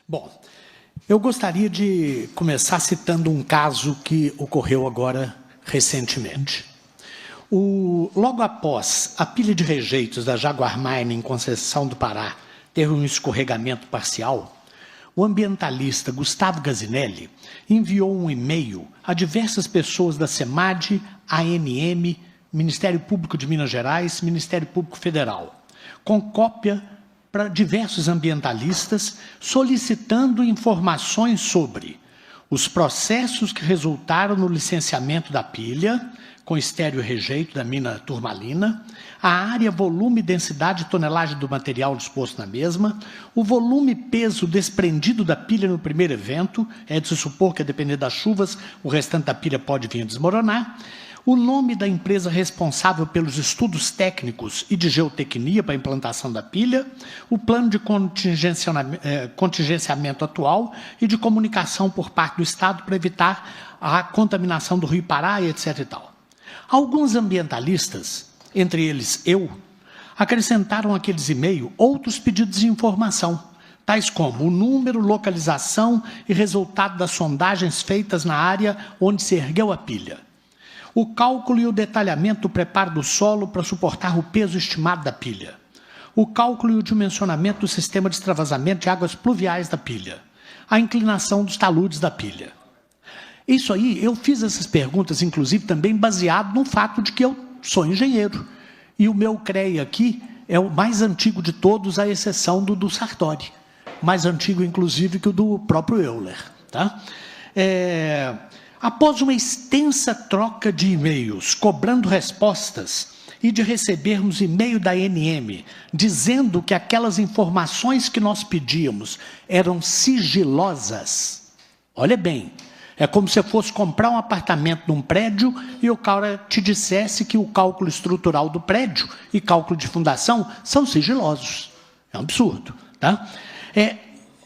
Bom, eu gostaria de começar citando um caso que ocorreu agora recentemente. Logo após a pilha de rejeitos da Jaguar Mine em Conceição do Pará ter um escorregamento parcial, o ambientalista Gustavo Gazinelli enviou um e-mail a diversas pessoas da SEMAD, ANM, Ministério Público de Minas Gerais, Ministério Público Federal, com cópia para diversos ambientalistas, solicitando informações sobre os processos que resultaram no licenciamento da pilha, com estéreo e rejeito da mina turmalina, a área, volume, densidade e tonelagem do material disposto na mesma, o volume e peso desprendido da pilha no primeiro evento, é de se supor que, a depender das chuvas, o restante da pilha pode vir a desmoronar, o nome da empresa responsável pelos estudos técnicos e de geotecnia para a implantação da pilha, o plano de contingenciamento atual e de comunicação por parte do Estado para evitar a contaminação do Rio Pará, etc. e tal. Alguns ambientalistas, entre eles eu, acrescentaram àqueles e-mails outros pedidos de informação, tais como o número, localização e resultado das sondagens feitas na área onde se ergueu a pilha, o cálculo e o detalhamento do preparo do solo para suportar o peso estimado da pilha, o cálculo e o dimensionamento do sistema de extravasamento de águas pluviais da pilha, a inclinação dos taludes da pilha. Isso aí, eu fiz essas perguntas, inclusive, também baseado no fato de que eu sou engenheiro. E o meu CREA aqui é o mais antigo de todos, à exceção do Sartori. Mais antigo, inclusive, que o do próprio Euler. Tá? Após uma extensa troca de e-mails, cobrando respostas, e de recebermos e-mail da ANM, dizendo que aquelas informações que nós pedíamos eram sigilosas, olha bem, é como se eu fosse comprar um apartamento num prédio e o cara te dissesse que o cálculo estrutural do prédio e cálculo de fundação são sigilosos. É um absurdo. Tá?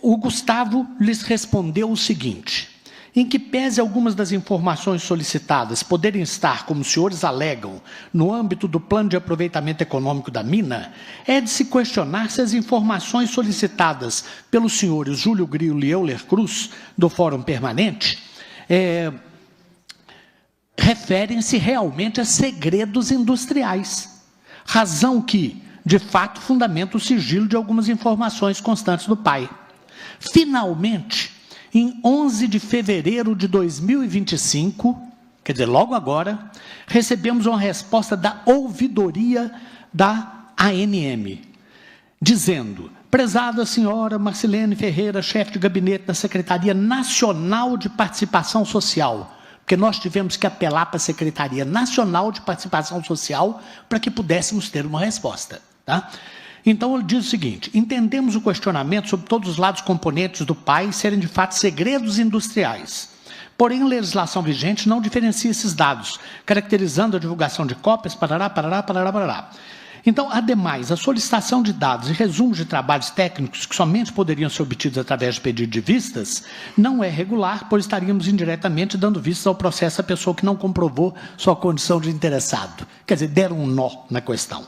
O Gustavo lhes respondeu o seguinte: em que pese algumas das informações solicitadas poderem estar, como os senhores alegam, no âmbito do plano de aproveitamento econômico da mina, é de se questionar se as informações solicitadas pelos senhores Júlio Grilo e Euler Cruz, do Fórum Permanente, referem-se realmente a segredos industriais, razão que, de fato, fundamenta o sigilo de algumas informações constantes do pai. Finalmente, em 11 de fevereiro de 2025, quer dizer, logo agora, recebemos uma resposta da ouvidoria da ANM, dizendo: prezada senhora Marcilene Ferreira, chefe de gabinete da Secretaria Nacional de Participação Social, porque nós tivemos que apelar para a Secretaria Nacional de Participação Social para que pudéssemos ter uma resposta. Tá? Então, ele diz o seguinte: entendemos o questionamento sobre todos os lados componentes do PAI serem, de fato, segredos industriais. Porém, a legislação vigente não diferencia esses dados, caracterizando a divulgação de cópias, parará, parará, parará, parará. Então, ademais, a solicitação de dados e resumos de trabalhos técnicos que somente poderiam ser obtidos através de pedido de vistas não é regular, pois estaríamos indiretamente dando vistas ao processo à pessoa que não comprovou sua condição de interessado. Quer dizer, deram um nó na questão.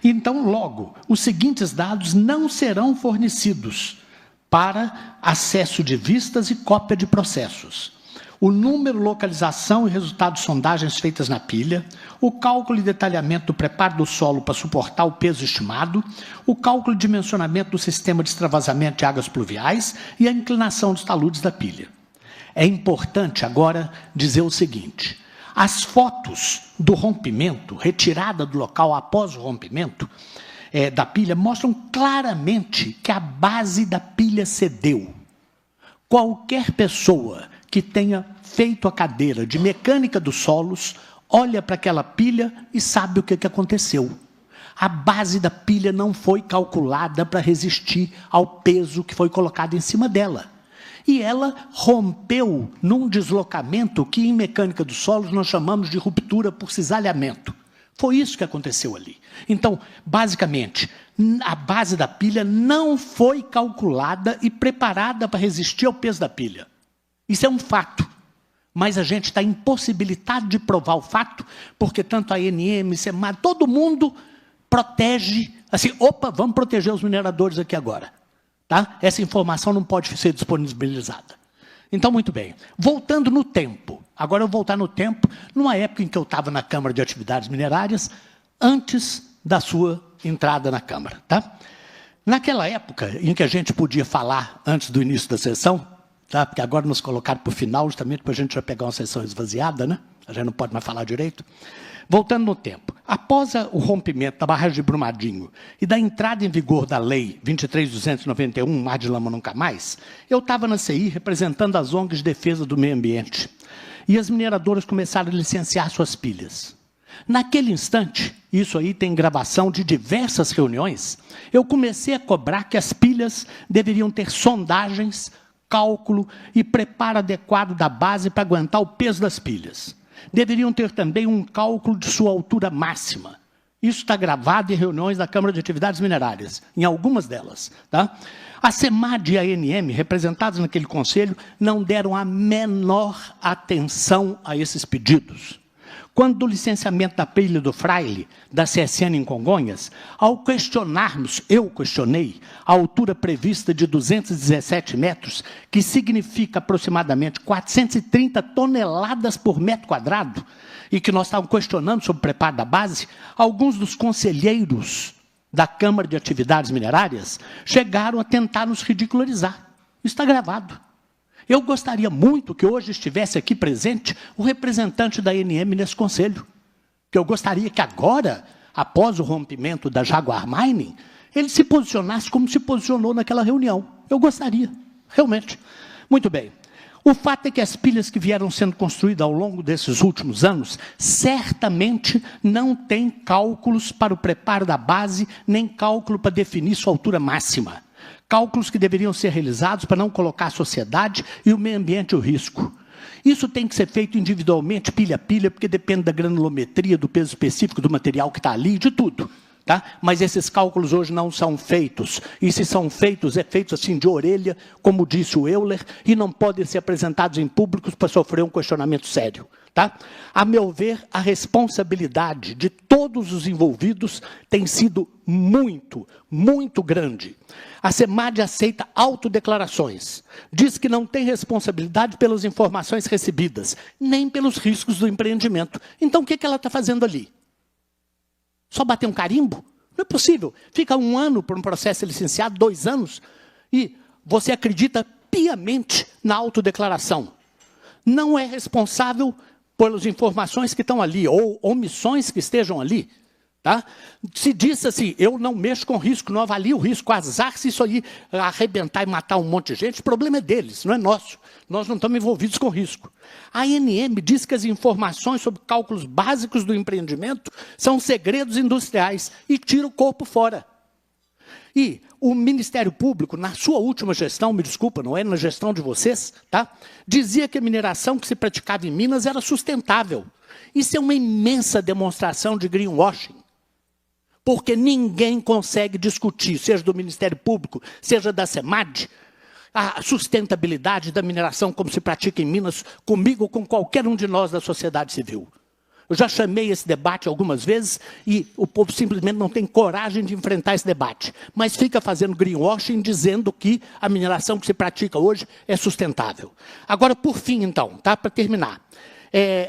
Então, logo, os seguintes dados não serão fornecidos para acesso de vistas e cópia de processos: o número, localização e resultado de sondagens feitas na pilha, o cálculo e detalhamento do preparo do solo para suportar o peso estimado, o cálculo e dimensionamento do sistema de extravasamento de águas pluviais e a inclinação dos taludes da pilha. É importante agora dizer o seguinte: as fotos do rompimento, retirada do local após o rompimento da pilha, mostram claramente que a base da pilha cedeu. Qualquer pessoa que tenha feito a cadeira de mecânica dos solos, olha para aquela pilha e sabe o que aconteceu. A base da pilha não foi calculada para resistir ao peso que foi colocado em cima dela. E ela rompeu num deslocamento que, em mecânica dos solos, nós chamamos de ruptura por cisalhamento. Foi isso que aconteceu ali. Então, basicamente, a base da pilha não foi calculada e preparada para resistir ao peso da pilha. Isso é um fato, mas a gente está impossibilitado de provar o fato, porque tanto a ANM, SEMAD, todo mundo protege, assim, opa, vamos proteger os mineradores aqui agora. Tá? Essa informação não pode ser disponibilizada. Então, muito bem. Voltando no tempo. Agora eu vou voltar no tempo, numa época em que eu estava na Câmara de Atividades Minerárias, antes da sua entrada na Câmara. Tá? Naquela época em que a gente podia falar antes do início da sessão, tá? Porque agora nos colocaram para o final, justamente para a gente já pegar uma sessão esvaziada, né? A gente não pode mais falar direito. Voltando no tempo, após o rompimento da barragem de Brumadinho e da entrada em vigor da Lei 23.291, Mar de Lama Nunca Mais, eu estava na CI representando as ONGs de defesa do meio ambiente. E as mineradoras começaram a licenciar suas pilhas. Naquele instante, isso aí tem gravação de diversas reuniões, eu comecei a cobrar que as pilhas deveriam ter sondagens, cálculo e preparo adequado da base para aguentar o peso das pilhas. Deveriam ter também um cálculo de sua altura máxima. Isso está gravado em reuniões da Câmara de Atividades Minerárias, em algumas delas. Tá? A SEMAD e a ANM, representados naquele conselho, não deram a menor atenção a esses pedidos. Quando do licenciamento da pilha do Fraile, da CSN em Congonhas, ao questionarmos, eu questionei, a altura prevista de 217 metros, que significa aproximadamente 430 toneladas por metro quadrado, e que nós estávamos questionando sobre o preparo da base, alguns dos conselheiros da Câmara de Atividades Minerárias chegaram a tentar nos ridicularizar. Isso está gravado. Eu gostaria muito que hoje estivesse aqui presente o representante da ANM nesse conselho. Que eu gostaria que agora, após o rompimento da Jaguar Mining, ele se posicionasse como se posicionou naquela reunião. Eu gostaria, realmente. Muito bem. O fato é que as pilhas que vieram sendo construídas ao longo desses últimos anos, certamente não têm cálculos para o preparo da base, nem cálculo para definir sua altura máxima. Cálculos que deveriam ser realizados para não colocar a sociedade e o meio ambiente ao risco. Isso tem que ser feito individualmente, pilha a pilha, porque depende da granulometria, do peso específico do material que está ali, de tudo. Tá? Mas esses cálculos hoje não são feitos. E se são feitos, é feito assim de orelha, como disse o Euler, e não podem ser apresentados em público para sofrer um questionamento sério. Tá? A meu ver, a responsabilidade de todos os envolvidos tem sido muito, muito grande. A SEMAD aceita autodeclarações. Diz que não tem responsabilidade pelas informações recebidas, nem pelos riscos do empreendimento. Então, o que ela está fazendo ali? Só bater um carimbo? Não é possível. Fica 1 ano por um processo licenciado, 2 anos, e você acredita piamente na autodeclaração. Não é responsável pelas informações que estão ali, ou omissões que estejam ali. Tá? Se diz assim, eu não mexo com risco, não avalio o risco, azar se isso aí arrebentar e matar um monte de gente, o problema é deles, não é nosso. Nós não estamos envolvidos com risco. A ANM diz que as informações sobre cálculos básicos do empreendimento são segredos industriais e tira o corpo fora. E o Ministério Público, na sua última gestão, me desculpa, não é na gestão de vocês, tá? Dizia que a mineração que se praticava em Minas era sustentável. Isso é uma imensa demonstração de greenwashing. Porque ninguém consegue discutir, seja do Ministério Público, seja da SEMAD, a sustentabilidade da mineração como se pratica em Minas, comigo ou com qualquer um de nós da sociedade civil. Eu já chamei esse debate algumas vezes e o povo simplesmente não tem coragem de enfrentar esse debate. Mas fica fazendo greenwashing dizendo que a mineração que se pratica hoje é sustentável. Agora, por fim, então, tá? Para terminar.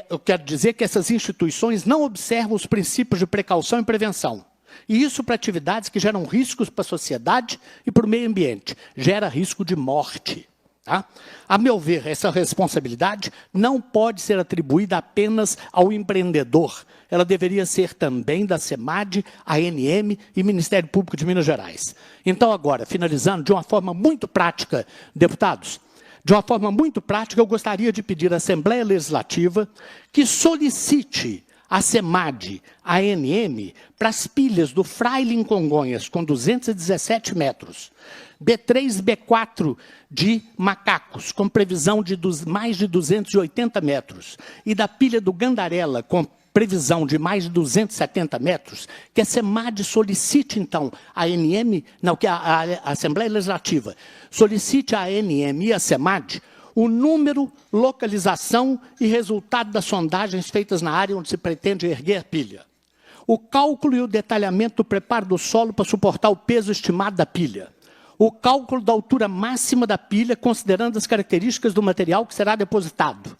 Eu quero dizer que essas instituições não observam os princípios de precaução e prevenção. E isso para atividades que geram riscos para a sociedade e para o meio ambiente. Gera risco de morte. Tá? A meu ver, essa responsabilidade não pode ser atribuída apenas ao empreendedor. Ela deveria ser também da SEMAD, ANM e Ministério Público de Minas Gerais. Então, agora, finalizando, de uma forma muito prática, deputados, de uma forma muito prática, eu gostaria de pedir à Assembleia Legislativa que solicite a SEMAD, a ANM, para as pilhas do Fraile em Congonhas, com 217 metros, B3 e B4 de Macacos, com previsão de mais de 280 metros, e da pilha do Gandarela, com previsão de mais de 270 metros, que a SEMAD solicite, então, a ANM, não, que a Assembleia Legislativa solicite a ANM e a SEMAD o número, localização e resultado das sondagens feitas na área onde se pretende erguer a pilha. O cálculo e o detalhamento do preparo do solo para suportar o peso estimado da pilha. o cálculo da altura máxima da pilha, considerando as características do material que será depositado,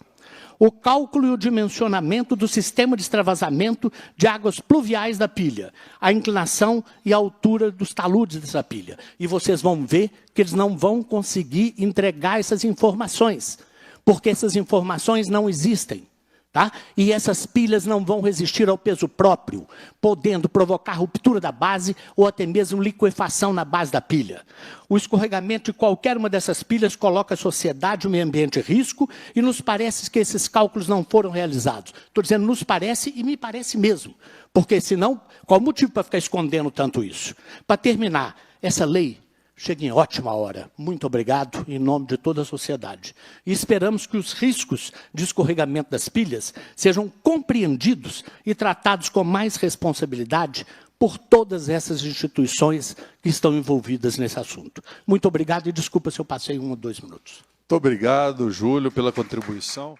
o cálculo e o dimensionamento do sistema de extravasamento de águas pluviais da pilha, a inclinação e a altura dos taludes dessa pilha. E vocês vão ver que eles não vão conseguir entregar essas informações, porque essas informações não existem. Tá? E essas pilhas não vão resistir ao peso próprio, podendo provocar ruptura da base ou até mesmo liquefação na base da pilha. O escorregamento de qualquer uma dessas pilhas coloca a sociedade e o meio ambiente em risco e nos parece que esses cálculos não foram realizados. Estou dizendo nos parece e me parece mesmo, porque senão, qual o motivo para ficar escondendo tanto isso? Para terminar, essa lei chega em ótima hora. Muito obrigado, em nome de toda a sociedade. E esperamos que os riscos de escorregamento das pilhas sejam compreendidos e tratados com mais responsabilidade por todas essas instituições que estão envolvidas nesse assunto. Muito obrigado e desculpa se eu passei 1 ou 2 minutos. Muito obrigado, Júlio, pela contribuição.